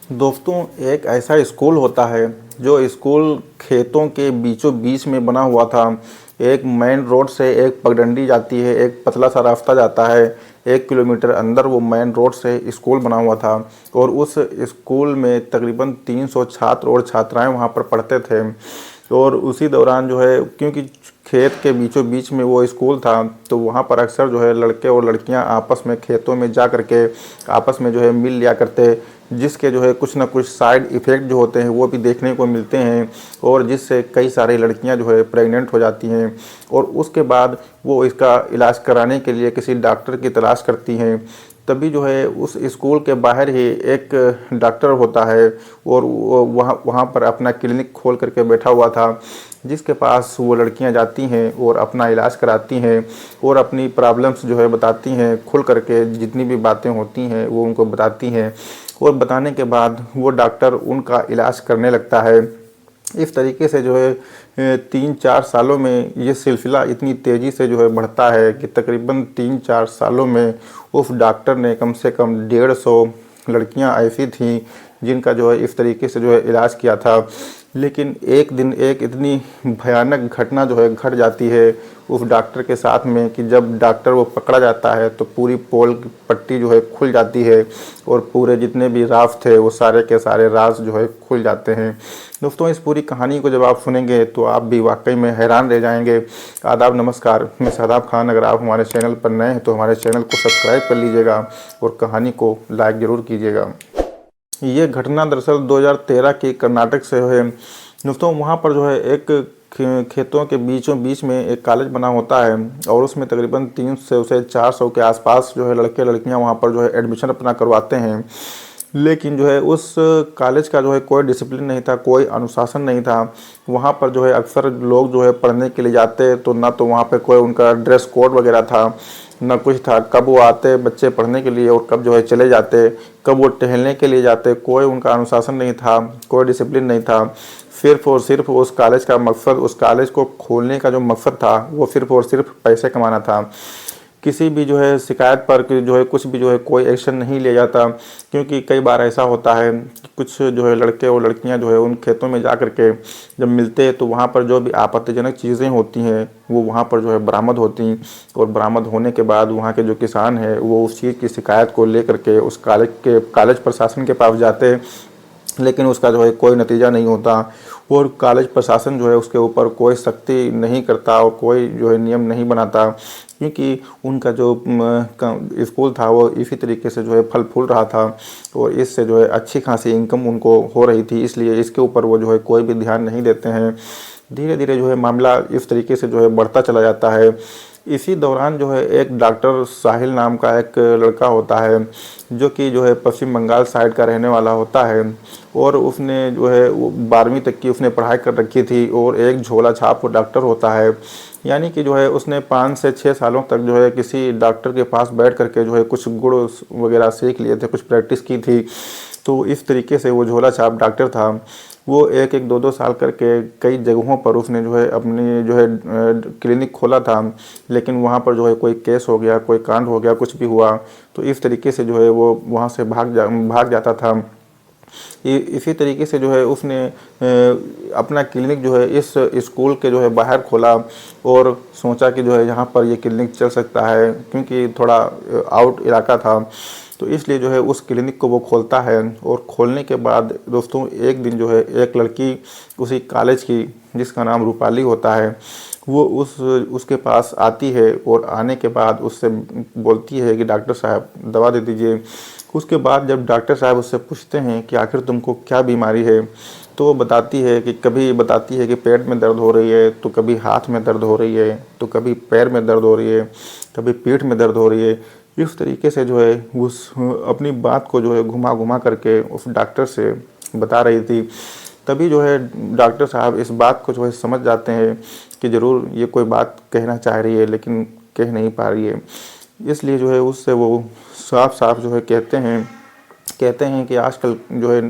दोस्तों, एक ऐसा स्कूल होता है जो स्कूल खेतों के बीचों बीच में बना हुआ था। एक मेन रोड से एक पगडंडी जाती है, एक पतला सा रास्ता जाता है। 1 किलोमीटर अंदर वो मेन रोड से स्कूल बना हुआ था और उस स्कूल में तकरीबन 300 छात्र और छात्राएं वहाँ पर पढ़ते थे। और उसी दौरान जो है, क्योंकि खेत के बीचों बीच में वो स्कूल था, तो वहाँ पर अक्सर जो है लड़के और लड़कियाँ आपस में खेतों में जा करके आपस में जो है मिल लिया करते, जिसके जो है कुछ ना कुछ साइड इफ़ेक्ट जो होते हैं वो भी देखने को मिलते हैं और जिससे कई सारी लड़कियां जो है प्रेग्नेंट हो जाती हैं। और उसके बाद वो इसका इलाज कराने के लिए किसी डॉक्टर की तलाश करती हैं। तभी जो है उस स्कूल के बाहर ही एक डॉक्टर होता है और वो वहाँ पर अपना क्लिनिक खोल करके बैठा हुआ था, जिसके पास वो लड़कियां जाती हैं और अपना इलाज कराती हैं और अपनी प्रॉब्लम्स जो है बताती हैं, खुल करके जितनी भी बातें होती हैं वो उनको बताती हैं। और बताने के बाद वो डॉक्टर उनका इलाज करने लगता है। इस तरीके से जो है 3-4 सालों में ये सिलसिला इतनी तेज़ी से जो है बढ़ता है कि तकरीबन 3-4 सालों में उस डॉक्टर ने कम से कम 150 लड़कियां ऐसी थीं जिनका जो है इस तरीके से जो है इलाज किया था। लेकिन एक दिन एक इतनी भयानक घटना जो है घट जाती है उस डॉक्टर के साथ में कि जब डॉक्टर वो पकड़ा जाता है तो पूरी पोल की पट्टी जो है खुल जाती है और पूरे जितने भी राज थे वो सारे के सारे राज जो है खुल जाते हैं। दोस्तों, इस पूरी कहानी को जब आप सुनेंगे तो आप भी वाकई में हैरान रह जाएंगे। आदाब, नमस्कार, मैं शादाब खान। अगर आप हमारे चैनल पर नए हैं तो हमारे चैनल को सब्सक्राइब कर लीजिएगा और कहानी को लाइक ज़रूर कीजिएगा। ये घटना दरअसल 2013 की कर्नाटक से है। दोस्तों, वहाँ पर जो है एक खेतों के बीचों बीच में एक कॉलेज बना होता है और उसमें तकरीबन 300 से 400 के आसपास जो है लड़के लड़कियाँ वहाँ पर जो है एडमिशन अपना करवाते हैं। लेकिन जो है उस कॉलेज का जो है कोई डिसिप्लिन नहीं था, कोई अनुशासन नहीं था। वहाँ पर जो है अक्सर लोग जो है पढ़ने के लिए जाते तो ना तो वहाँ पे कोई उनका ड्रेस कोड वगैरह था, ना कुछ था। कब वो आते बच्चे पढ़ने के लिए और कब जो है चले जाते, कब वो टहलने के लिए जाते, कोई उनका अनुशासन नहीं था, कोई डिसिप्लिन नहीं था। सिर्फ और सिर्फ उस कॉलेज का मकसद, उस कॉलेज को खोलने का जो मकसद था वो सिर्फ और सिर्फ पैसे कमाना था। किसी भी जो है शिकायत पर जो है कुछ भी जो है कोई एक्शन नहीं लिया जाता, क्योंकि कई बार ऐसा होता है कि कुछ जो है लड़के और लड़कियां जो है उन खेतों में जा कर के जब मिलते हैं तो वहाँ पर जो भी आपत्तिजनक चीज़ें होती हैं वो वहाँ पर जो है बरामद होती, और बरामद होने के बाद वहाँ के जो किसान हैं वो उस चीज़ की शिकायत को लेकर के उस कॉलेज प्रशासन के पास जाते, लेकिन उसका जो है कोई नतीजा नहीं होता और कॉलेज प्रशासन जो है उसके ऊपर कोई सख्ती नहीं करता और कोई जो है नियम नहीं बनाता, क्योंकि उनका जो स्कूल था वो इसी तरीके से जो है फल फूल रहा था और इससे जो है अच्छी खासी इनकम उनको हो रही थी, इसलिए इसके ऊपर वो जो है कोई भी ध्यान नहीं देते हैं। धीरे धीरे जो है मामला इस तरीके से जो है बढ़ता चला जाता है। इसी दौरान जो है एक डॉक्टर साहिल नाम का एक लड़का होता है जो कि जो है पश्चिम बंगाल साइड का रहने वाला होता है और उसने जो है 12वीं तक की उसने पढ़ाई कर रखी थी और एक झोला छाप वो डॉक्टर होता है। यानी कि जो है उसने 5 से 6 सालों तक जो है किसी डॉक्टर के पास बैठ करके जो है कुछ गुण वगैरह सीख लिए थे, कुछ प्रैक्टिस की थी। तो इस तरीके से वो झोला छाप डॉक्टर था। वो एक एक दो दो साल करके कई जगहों पर उसने जो है अपनी जो है क्लिनिक खोला था, लेकिन वहाँ पर जो है कोई केस हो गया, कोई कांड हो गया, कुछ भी हुआ तो इस तरीके से जो है वो वहाँ से भाग जाता था। इसी तरीके से जो है उसने अपना क्लिनिक जो है इस स्कूल के जो है बाहर खोला और सोचा कि जो है यहाँ पर ये क्लिनिक चल सकता है, क्योंकि थोड़ा आउट इलाका था। तो इसलिए जो है उस क्लिनिक को वो खोलता है और खोलने के बाद दोस्तों एक दिन जो है एक लड़की उसी कॉलेज की, जिसका नाम रूपाली होता है, वो उसके पास आती है और आने के बाद उससे बोलती है कि डॉक्टर साहब दवा दे दीजिए। उसके बाद जब डॉक्टर साहब उससे पूछते हैं कि आखिर तुमको क्या बीमारी है, तो वो बताती है कि कभी बताती है कि पेट में दर्द हो रही है, तो कभी हाथ में दर्द हो रही है, तो कभी पैर में दर्द हो रही है, कभी पीठ में दर्द हो रही है। इस तरीके से जो है उस अपनी बात को जो है घुमा घुमा करके उस डॉक्टर से बता रही थी। तभी जो है डॉक्टर साहब इस बात को जो है समझ जाते हैं कि ज़रूर ये कोई बात कहना चाह रही है लेकिन कह नहीं पा रही है। इसलिए जो है उससे वो साफ साफ जो है कहते हैं कि आजकल जो है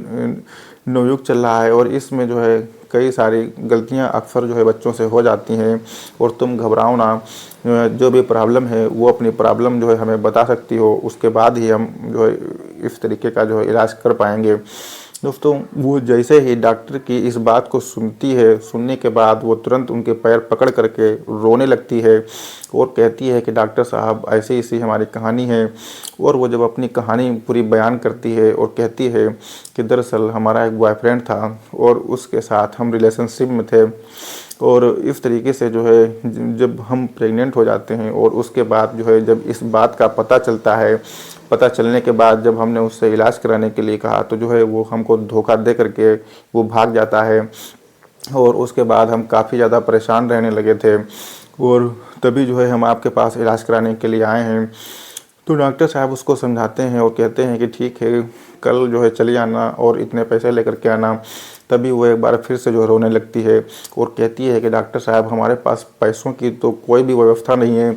नवयुग चल रहा है और इसमें जो है कई सारी गलतियां अक्सर जो है बच्चों से हो जाती हैं और तुम घबराओ ना, जो भी प्रॉब्लम है वो अपनी प्रॉब्लम जो है हमें बता सकती हो, उसके बाद ही हम जो है इस तरीके का जो है इलाज कर पाएंगे। दोस्तों वो जैसे ही डॉक्टर की इस बात को सुनती है, सुनने के बाद वो तुरंत उनके पैर पकड़ करके रोने लगती है और कहती है कि डॉक्टर साहब ऐसी ऐसी हमारी कहानी है। और वो जब अपनी कहानी पूरी बयान करती है और कहती है कि दरअसल हमारा एक बॉयफ्रेंड था और उसके साथ हम रिलेशनशिप में थे, और इस तरीके से जो है जब हम प्रेग्नेंट हो जाते हैं और उसके बाद जो है जब इस बात का पता चलता है, पता चलने के बाद जब हमने उससे इलाज कराने के लिए कहा तो जो है वो हमको धोखा दे करके वो भाग जाता है। और उसके बाद हम काफ़ी ज़्यादा परेशान रहने लगे थे और तभी जो है हम आपके पास इलाज कराने के लिए आए हैं। तो डॉक्टर साहब उसको समझाते हैं और कहते हैं कि ठीक है, कल जो है चले आना और इतने पैसे लेकर के आना। तभी वो एक बार फिर से जो रोने लगती है और कहती है कि डॉक्टर साहब हमारे पास पैसों की तो कोई भी व्यवस्था नहीं है,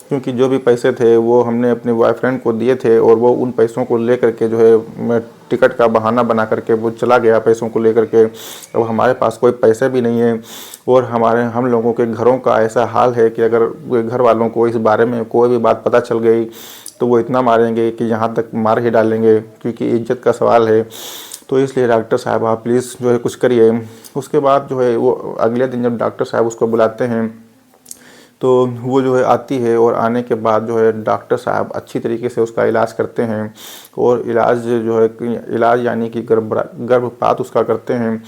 क्योंकि जो भी पैसे थे वो हमने अपने बॉयफ्रेंड को दिए थे और वो उन पैसों को लेकर के जो है टिकट का बहाना बना करके वो चला गया पैसों को लेकर के। अब हमारे पास कोई पैसे भी नहीं है और हम लोगों के घरों का ऐसा हाल है कि अगर घर वालों को इस बारे में कोई भी बात पता चल गई तो वो इतना मारेंगे कि यहाँ तक मार ही डालेंगे, क्योंकि इज्जत का सवाल है। तो इसलिए डॉक्टर साहब आप प्लीज़ जो है कुछ करिए। उसके बाद जो है वो अगले दिन जब डॉक्टर साहब उसको बुलाते हैं तो वो जो है आती है और आने के बाद जो है डॉक्टर साहब अच्छी तरीके से उसका इलाज करते हैं और इलाज यानी कि गर्भपात उसका करते हैं।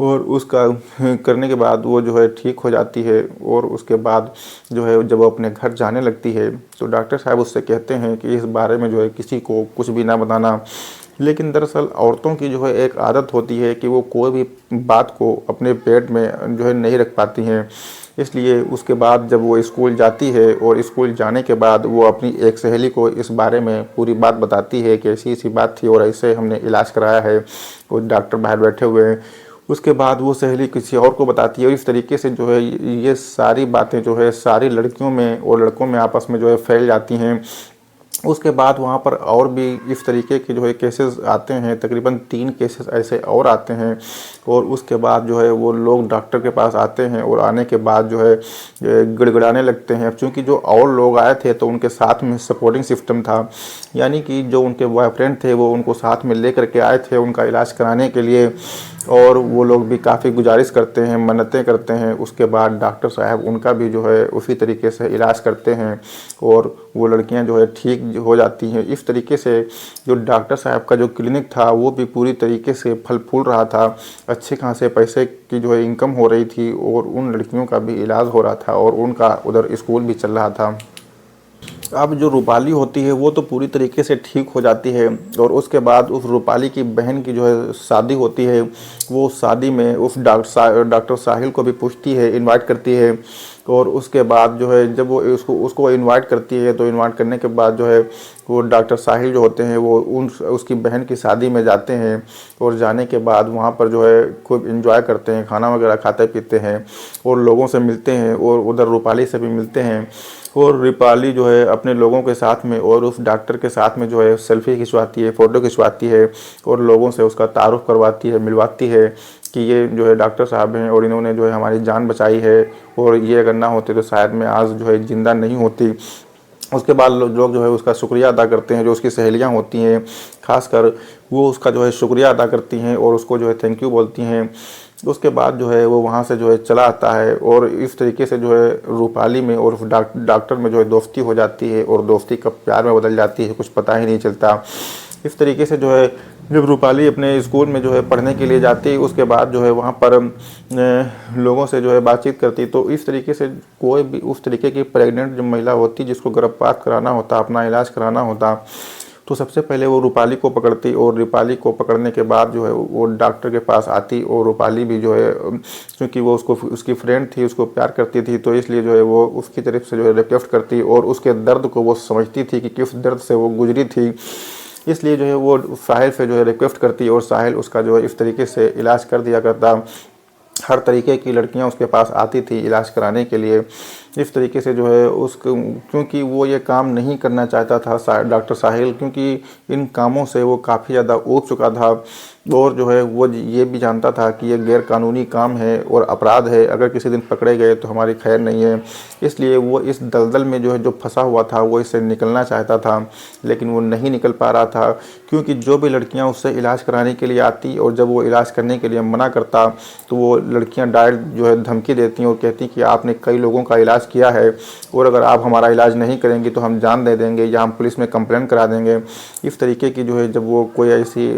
और उसका करने के बाद वो जो है ठीक हो जाती है और उसके बाद जो है जब वो अपने घर जाने लगती है तो डॉक्टर साहब उससे कहते हैं कि इस बारे में जो है किसी को कुछ भी ना बताना। लेकिन दरअसल औरतों की जो है एक आदत होती है कि वो कोई भी बात को अपने पेट में जो है नहीं रख पाती हैं। इसलिए उसके बाद जब वो स्कूल जाती है और स्कूल जाने के बाद वो अपनी एक सहेली को इस बारे में पूरी बात बताती है कि ऐसी ऐसी बात थी और ऐसे हमने इलाज कराया है और डॉक्टर बाहर बैठे हुए हैं। उसके बाद वो सहेली किसी और को बताती है और इस तरीके से जो है ये सारी बातें जो है सारी लड़कियों में और लड़कों में आपस में जो है फैल जाती हैं। उसके बाद वहाँ पर और भी इस तरीके के जो है केसेस आते हैं, तकरीबन 3 केसेस ऐसे और आते हैं। और उसके बाद जो है वो लोग डॉक्टर के पास आते हैं और आने के बाद जो है गिड़गिड़ाने लगते हैं। अब चूँकि जो और लोग आए थे तो उनके साथ में सपोर्टिंग सिस्टम था, यानी कि जो उनके बॉयफ्रेंड थे वो उनको साथ में लेकर के आए थे उनका इलाज कराने के लिए, और वो लोग भी काफ़ी गुजारिश करते हैं, मन्नतें करते हैं। उसके बाद डॉक्टर साहब उनका भी जो है उसी तरीके से इलाज करते हैं और वो लड़कियां जो है ठीक हो जाती हैं। इस तरीके से जो डॉक्टर साहब का जो क्लिनिक था वो भी पूरी तरीके से फल फूल रहा था, अच्छे खासे पैसे की जो है इनकम हो रही थी और उन लड़कियों का भी इलाज हो रहा था और उनका उधर स्कूल भी चल रहा था। अब जो रूपाली होती है वो तो पूरी तरीके से ठीक हो जाती है और उसके बाद उस रूपाली की बहन की जो है शादी होती है। वो शादी में उस डॉक्टर साहिल को भी पूछती है, इनवाइट करती है। और उसके बाद जो है जब वो उसको इनवाइट करती है तो इनवाइट करने के बाद जो है वो डॉक्टर साहिल जो होते हैं वो उसकी बहन की शादी में जाते हैं और जाने के बाद वहाँ पर जो है खूब इंजॉय करते हैं, खाना वगैरह खाते पीते हैं और लोगों से मिलते हैं और उधर रूपाली से भी मिलते हैं। और रूपाली जो है अपने लोगों के साथ में और उस डॉक्टर के साथ में जो है सेल्फी खिंचवाती है, फ़ोटो खिंचवाती है और लोगों से उसका तारुफ करवाती है, मिलवाती है कि ये जो है डॉक्टर साहब हैं और इन्होंने जो है हमारी जान बचाई है और ये अगर ना होते तो शायद मैं आज जो है ज़िंदा नहीं होती। उसके बाद लोग जो है उसका शुक्रिया अदा करते हैं, जो उसकी सहेलियां होती हैं खासकर वो उसका जो है शुक्रिया अदा करती हैं और उसको जो है थैंक यू बोलती हैं। उसके बाद जो है वो वहाँ से जो है चला आता है और इस तरीके से जो है रूपाली में और डॉक्टर में जो है दोस्ती हो जाती है और दोस्ती कब प्यार में बदल जाती है कुछ पता ही नहीं चलता। इस तरीके से जो है जब रूपाली अपने स्कूल में जो है पढ़ने के लिए जाती है उसके बाद जो है वहाँ पर लोगों से जो है बातचीत करती, तो इस तरीके से कोई भी उस तरीके की प्रेग्नेंट जो महिला होती जिसको गर्भपात कराना होता, अपना इलाज कराना होता, तो सबसे पहले वो रूपाली को पकड़ती और रूपाली को पकड़ने के बाद जो है वो डॉक्टर के पास आती और रूपाली भी जो है क्योंकि वो उसकी फ्रेंड थी, उसको प्यार करती थी, तो इसलिए जो है वो उसकी तरफ से जो है रिक्वेस्ट करती और उसके दर्द को वो समझती थी कि किस दर्द से वो गुजरी थी, इसलिए जो है वो साहिल से जो है रिक्वेस्ट करती और साहिल उसका जो है इस तरीके से इलाज कर दिया करता। हर तरीके की लड़कियां उसके पास आती थी इलाज कराने के लिए। इस तरीके से जो है उसको क्योंकि वो ये काम नहीं करना चाहता था डॉक्टर साहिल, क्योंकि इन कामों से वो काफ़ी ज़्यादा ऊब चुका था और जो है वो ये भी जानता था कि ये गैर कानूनी काम है और अपराध है, अगर किसी दिन पकड़े गए तो हमारी खैर नहीं है। इसलिए वो इस दलदल में जो है जो फंसा हुआ था वो इससे निकलना चाहता था, लेकिन वो नहीं निकल पा रहा था, क्योंकि जो भी लड़कियां उससे इलाज कराने के लिए आती और जब वो इलाज करने के लिए मना करता तो वो लड़कियां डायरेक्ट जो है धमकी देती और कहती कि आपने कई लोगों का इलाज किया है और अगर आप हमारा इलाज नहीं करेंगी तो हम जान दे देंगे या हम पुलिस में कंप्लेंट करा देंगे। इस तरीके की जो है जब वो कोई ऐसी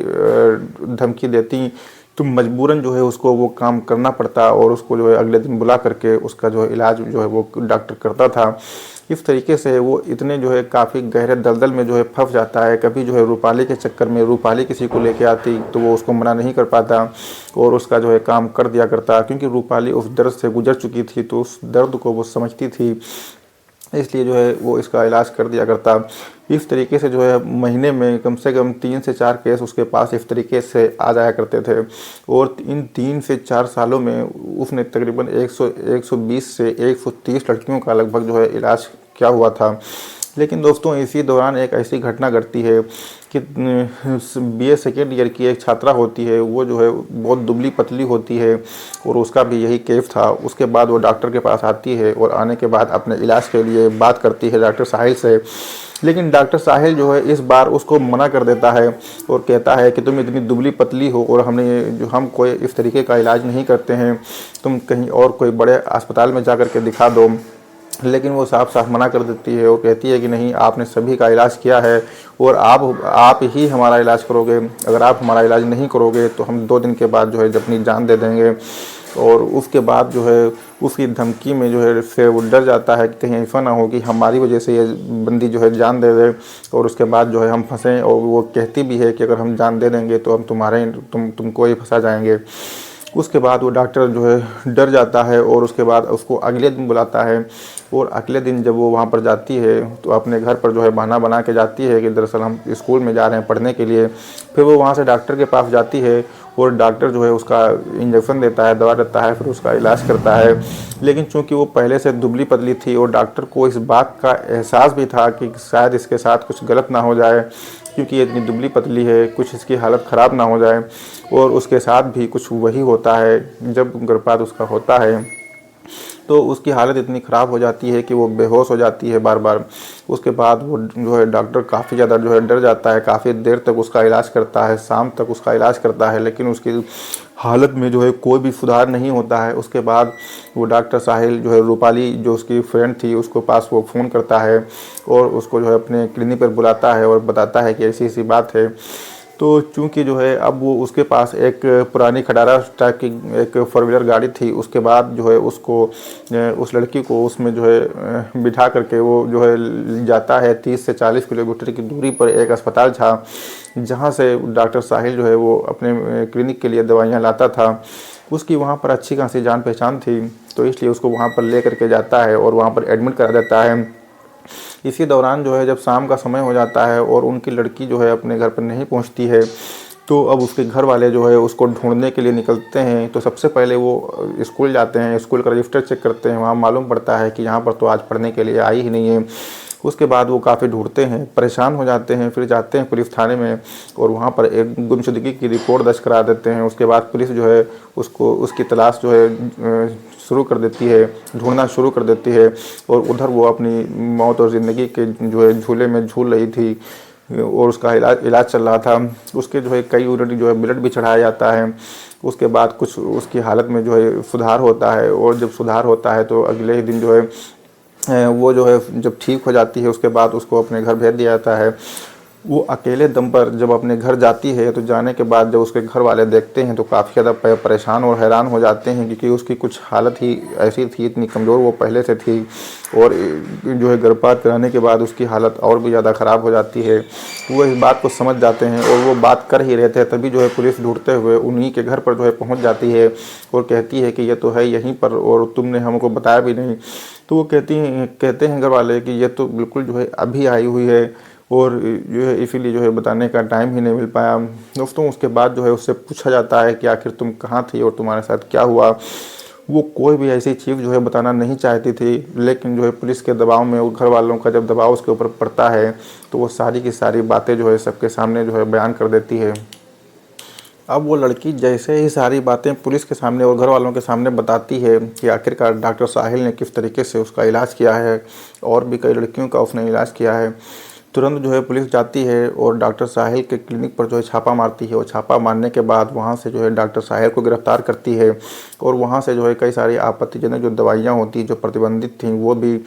धमकी देती तो मजबूरन जो है उसको वो काम करना पड़ता और उसको जो है अगले दिन बुला करके उसका जो है इलाज जो है वो डॉक्टर करता था। इस तरीके से वो इतने जो है काफ़ी गहरे दलदल में जो है फंस जाता है। कभी जो है रूपाली के चक्कर में रूपाली किसी को लेके आती तो वो उसको मना नहीं कर पाता और उसका जो है काम कर दिया करता, क्योंकि रूपाली उस दर्द से गुजर चुकी थी तो उस दर्द को वो समझती थी, इसलिए जो है वो इसका इलाज कर दिया करता। इस तरीके से जो है महीने में कम से कम 3 से 4 केस उसके पास इस तरीके से आ जाया करते थे और इन 3 से 4 सालों में उसने तकरीबन 120 से 130 लड़कियों का लगभग जो है इलाज किया हुआ था। लेकिन दोस्तों इसी दौरान एक ऐसी घटना घटती है कि बीए सेकेंड ईयर की एक छात्रा होती है, वो जो है बहुत दुबली पतली होती है और उसका भी यही केस था। उसके बाद वो डॉक्टर के पास आती है और आने के बाद अपने इलाज के लिए बात करती है डॉक्टर साहिल से, लेकिन डॉक्टर साहिल जो है इस बार उसको मना कर देता है और कहता है कि तुम इतनी दुबली पतली हो और हम कोई इस तरीके का इलाज नहीं करते हैं, तुम कहीं और कोई बड़े अस्पताल में जा कर के दिखा दो। लेकिन वो साफ साफ मना कर देती है और कहती है कि नहीं, आपने सभी का इलाज किया है और आप ही हमारा इलाज करोगे, अगर आप हमारा इलाज नहीं करोगे तो हम 2 दिन के बाद जो है अपनी जान दे देंगे। और उसके बाद जो है उसकी धमकी में जो है फिर वो डर जाता है कि कहीं ऐसा ना हो कि हमारी वजह से ये बंदी जो है जान दे दे और उसके बाद जो है हम फंसें। और वो कहती भी है कि अगर हम जान दे देंगे तो हम तुमको ही फंसा जाएंगे। उसके बाद वो डॉक्टर जो है डर जाता है और उसके बाद उसको अगले दिन बुलाता है और अगले दिन जब वो वहाँ पर जाती है तो अपने घर पर जो है बहाना बना के जाती है कि दरअसल हम स्कूल में जा रहे हैं पढ़ने के लिए। फिर वो वहाँ से डॉक्टर के पास जाती है और डॉक्टर जो है उसका इंजेक्शन देता है, दवा देता है, फिर उसका इलाज करता है। लेकिन चूंकि वो पहले से दुबली पतली थी और डॉक्टर को इस बात का एहसास भी था कि शायद इसके साथ कुछ गलत ना हो जाए, क्योंकि ये इतनी दुबली पतली है, कुछ इसकी हालत ख़राब ना हो जाए। और उसके साथ भी कुछ वही होता है, जब गर्भपात उसका होता है तो उसकी हालत इतनी ख़राब हो जाती है कि वो बेहोश हो जाती है बार बार। उसके बाद वो जो है डॉक्टर काफ़ी ज़्यादा जो है डर जाता है, काफ़ी देर तक उसका इलाज करता है, शाम तक उसका इलाज करता है, लेकिन उसकी हालत में जो है कोई भी सुधार नहीं होता है। उसके बाद वो डॉक्टर साहिल जो है रूपाली जो उसकी फ्रेंड थी उसको पास वो फ़ोन करता है और उसको जो है अपने क्लिनिक पर बुलाता है और बताता है कि ऐसी ऐसी बात है। तो चूंकि जो है अब वो उसके पास एक पुरानी खटारा टाइप की एक 4 व्हीलर गाड़ी थी, उसके बाद जो है उसको उस लड़की को उसमें जो है बिठा करके वो जो है जाता है 30 से 40 किलोमीटर की दूरी पर एक अस्पताल था जहाँ से डॉक्टर साहिल जो है वो अपने क्लिनिक के लिए दवाइयाँ लाता था। उसकी वहाँ पर अच्छी खासी जान पहचान थी तो इसलिए उसको वहाँ पर ले करके जाता है और वहाँ पर एडमिट करा देता है। इसी दौरान जो है जब शाम का समय हो जाता है और उनकी लड़की जो है अपने घर पर नहीं पहुंचती है तो अब उसके घर वाले जो है उसको ढूंढने के लिए निकलते हैं। तो सबसे पहले वो स्कूल जाते हैं, स्कूल का रजिस्टर चेक करते हैं, वहाँ मालूम पड़ता है कि यहाँ पर तो आज पढ़ने के लिए आई ही नहीं है। उसके बाद वो काफ़ी ढूंढते हैं, परेशान हो जाते हैं, फिर जाते हैं पुलिस थाने में और वहाँ पर एक गुमशुदगी की रिपोर्ट दर्ज करा देते हैं। उसके बाद पुलिस जो है उसकी तलाश जो है शुरू कर देती है, ढूंढना शुरू कर देती है और उधर वो अपनी मौत और ज़िंदगी के जो है झूले में झूल रही थी और उसका इलाज चल रहा था। उसके जो है कई यूनिट जो है ब्लड भी चढ़ाया जाता है। उसके बाद कुछ उसकी हालत में जो है सुधार होता है और जब सुधार होता है तो अगले ही दिन जो है वो जो है जब ठीक हो जाती है उसके बाद उसको अपने घर भेज दिया जाता है। वो अकेले दम पर जब अपने घर जाती है तो जाने के बाद जब उसके घर वाले देखते हैं तो काफ़ी ज़्यादा परेशान और हैरान हो जाते हैं, क्योंकि उसकी कुछ हालत ही ऐसी थी, इतनी कमज़ोर वो पहले से थी और जो है गर्भपात कराने के बाद उसकी हालत और भी ज़्यादा ख़राब हो जाती है। वो इस बात को समझ जाते हैं और वो बात कर ही रहे थे तभी जो है पुलिस ढूंढते हुए उन्हीं के घर पर जो है पहुँच जाती है और कहती है कि ये तो है यहीं पर और तुमने हमको बताया भी नहीं। तो वो कहते हैं घर वाले कि ये तो बिल्कुल जो है अभी आई हुई है और जो है इसीलिए जो है बताने का टाइम ही नहीं मिल पाया। दोस्तों उसके बाद जो है उससे पूछा जाता है कि आखिर तुम कहाँ थी और तुम्हारे साथ क्या हुआ। वो कोई भी ऐसी चीज़ जो है बताना नहीं चाहती थी, लेकिन जो है पुलिस के दबाव में और घर वालों का जब दबाव उसके ऊपर पड़ता है तो वो सारी की सारी बातें जो है सबके सामने जो है बयान कर देती है। अब वो लड़की जैसे ही सारी बातें पुलिस के सामने और घर वालों के सामने बताती है कि आखिरकार डॉक्टर साहिल ने किस तरीके से उसका इलाज किया है और भी कई लड़कियों का उसने इलाज किया है, तुरंत जो है पुलिस जाती है और डॉक्टर साहिल के क्लिनिक पर जो है छापा मारती है। और छापा मारने के बाद वहाँ से जो है डॉक्टर साहिल को गिरफ्तार करती है और वहाँ से जो है कई सारी आपत्तिजनक जो दवाइयाँ होती जो प्रतिबंधित थीं वो भी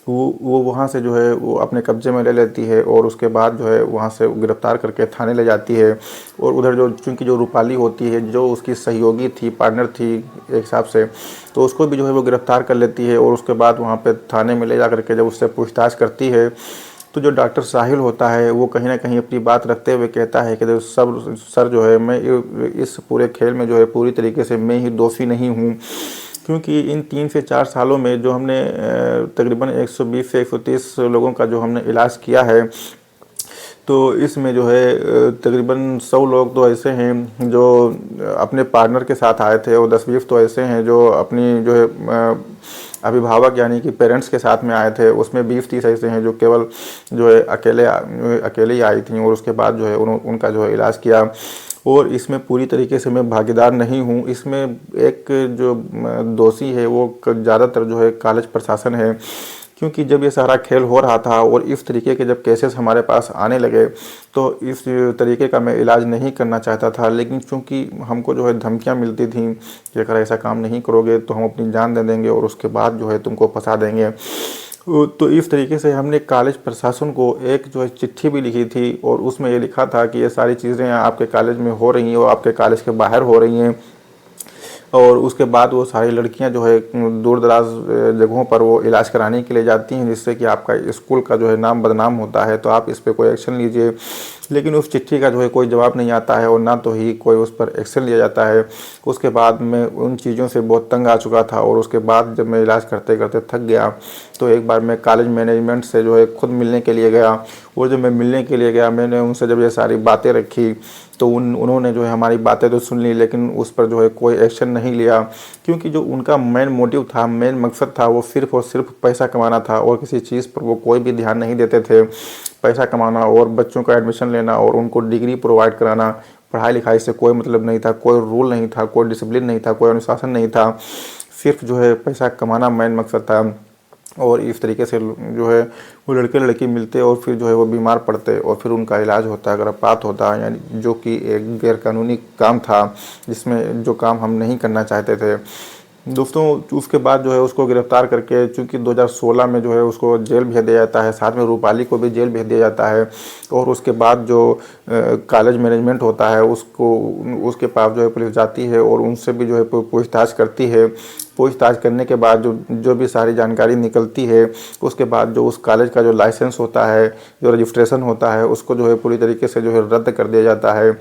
वो वहाँ से जो है वो अपने कब्जे में ले लेती है। और उसके बाद जो है वहाँ से गिरफ्तार करके थाने ले जाती है। और उधर जो चूँकि जो रूपाली होती है जो उसकी सहयोगी थी, पार्टनर थी एक हिसाब से, तो उसको भी जो है वो गिरफ्तार कर लेती है। और उसके बाद वहाँ पे थाने में ले जा करके जब उससे पूछताछ करती है तो जो डॉक्टर साहिल होता है वो कहीं ना कहीं अपनी बात रखते हुए कहता है कि सर जो है मैं इस पूरे खेल में जो है पूरी तरीके से मैं ही दोषी नहीं हूँ, क्योंकि इन 3 से 4 सालों में जो हमने तकरीबन 120 से 130 लोगों का जो हमने इलाज किया है, तो इसमें जो है तकरीबन 100 लोग तो ऐसे हैं जो अपने पार्टनर के साथ आए थे और 10-20 तो ऐसे हैं जो अपनी जो है अभिभावक यानी कि पेरेंट्स के साथ में आए थे। उसमें 20-30 ऐसे हैं जो केवल जो है अकेले ही आई थी और उसके बाद जो है उनका जो है इलाज किया। और इसमें पूरी तरीके से मैं भागीदार नहीं हूँ। इसमें एक जो दोषी है वो ज़्यादातर जो है कॉलेज प्रशासन है, क्योंकि जब ये सारा खेल हो रहा था और इस तरीके के जब केसेस हमारे पास आने लगे तो इस तरीके का मैं इलाज नहीं करना चाहता था। लेकिन चूंकि हमको जो है धमकियां मिलती थी कि अगर ऐसा काम नहीं करोगे तो हम अपनी जान दे देंगे और उसके बाद जो है तुमको फंसा देंगे, तो इस तरीके से हमने कॉलेज प्रशासन को एक जो है चिट्ठी भी लिखी थी और उसमें ये लिखा था कि ये सारी चीज़ें आपके कॉलेज में हो रही हैं और आपके कॉलेज के बाहर हो रही हैं। और उसके बाद वो सारी लड़कियां जो है दूर दराज जगहों पर वो इलाज कराने के लिए जाती हैं, जिससे कि आपका स्कूल का जो है नाम बदनाम होता है। तो आप इस पर कोई एक्शन लीजिए। लेकिन उस चिट्ठी का जो है कोई जवाब नहीं आता है और ना तो ही कोई उस पर एक्शन लिया जाता है। उसके बाद मैं उन चीज़ों से बहुत तंग आ चुका था और उसके बाद जब मैं इलाज करते करते थक गया तो एक बार मैं कॉलेज मैनेजमेंट से जो है खुद मिलने के लिए गया। और जब मैं मिलने के लिए गया मैंने उनसे जब ये सारी बातें रखी तो उन्होंने जो है हमारी बातें तो सुन ली लेकिन उस पर जो है कोई एक्शन नहीं लिया, क्योंकि जो उनका मेन मोटिव था, मेन मकसद था वो सिर्फ़ और सिर्फ पैसा कमाना था और किसी चीज़ पर वो कोई भी ध्यान नहीं देते थे। पैसा कमाना और बच्चों का एडमिशन लेना और उनको डिग्री प्रोवाइड कराना, पढ़ाई लिखाई से कोई मतलब नहीं था, कोई रूल नहीं था, कोई डिसिप्लिन नहीं था, कोई अनुशासन नहीं था, सिर्फ जो है पैसा कमाना मेन मकसद था। और इस तरीके से जो है वो लड़के लड़की मिलते और फिर जो है वो बीमार पड़ते और फिर उनका इलाज होता है, गर्भपात होता है, यानी जो कि एक गैरकानूनी काम था जिसमें जो काम हम नहीं करना चाहते थे। दोस्तों उसके बाद जो है उसको गिरफ्तार करके चूँकि 2016 में जो है उसको जेल भेज दिया जाता है, साथ में रूपाली को भी जेल भेज दिया जाता है। और उसके बाद जो कॉलेज मैनेजमेंट होता है उसके पास जो है पुलिस जाती है और उनसे भी जो है पूछताछ करती है। पूछताछ करने के बाद जो भी सारी जानकारी निकलती है उसके बाद जो उस कॉलेज का जो लाइसेंस होता है, जो रजिस्ट्रेशन होता है, उसको जो है पूरी तरीके से जो है रद्द कर दिया जाता है।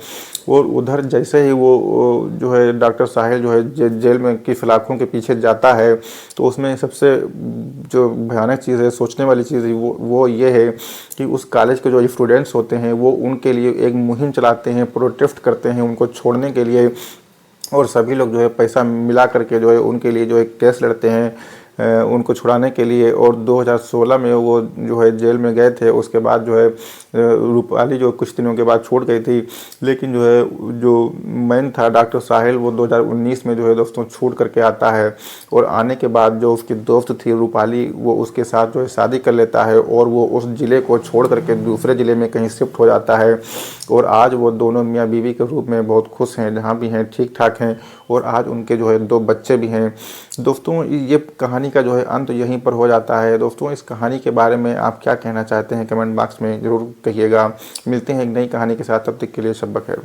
और उधर जैसे ही वो जो है डॉक्टर साहिल जो है जेल में की सलाखों के पीछे जाता है तो उसमें सबसे जो भयानक चीज़ है, सोचने वाली चीज़ है वो ये है कि उस कॉलेज के जो स्टूडेंट्स होते हैं वो उनके लिए एक मुहिम चलाते हैं, प्रोटेस्ट करते हैं उनको छोड़ने के लिए। और सभी लोग जो है पैसा मिला करके जो है उनके लिए जो है केस लड़ते हैं उनको छुड़ाने के लिए। और 2016 में वो जो है जेल में गए थे। उसके बाद जो है रूपाली जो कुछ दिनों के बाद छूट गई थी, लेकिन जो है जो मेन था डॉक्टर साहिल वो 2019 में जो है दोस्तों छूट करके आता है। और आने के बाद जो उसकी दोस्त थी रूपाली वो उसके साथ जो है शादी कर लेता है और वो उस ज़िले को छोड़ करके दूसरे ज़िले में कहीं शिफ्ट हो जाता है। और आज वो दोनों मियाँ बीवी के रूप में बहुत खुश हैं, जहाँ भी हैं ठीक ठाक हैं और आज उनके जो है 2 बच्चे भी हैं। दोस्तों ये कहानी का जो है अंत यहीं पर हो जाता है। दोस्तों इस कहानी के बारे में आप क्या कहना चाहते हैं कमेंट बॉक्स में ज़रूर कहिएगा। मिलते हैं एक नई कहानी के साथ, तब तक के लिए शब बखैर।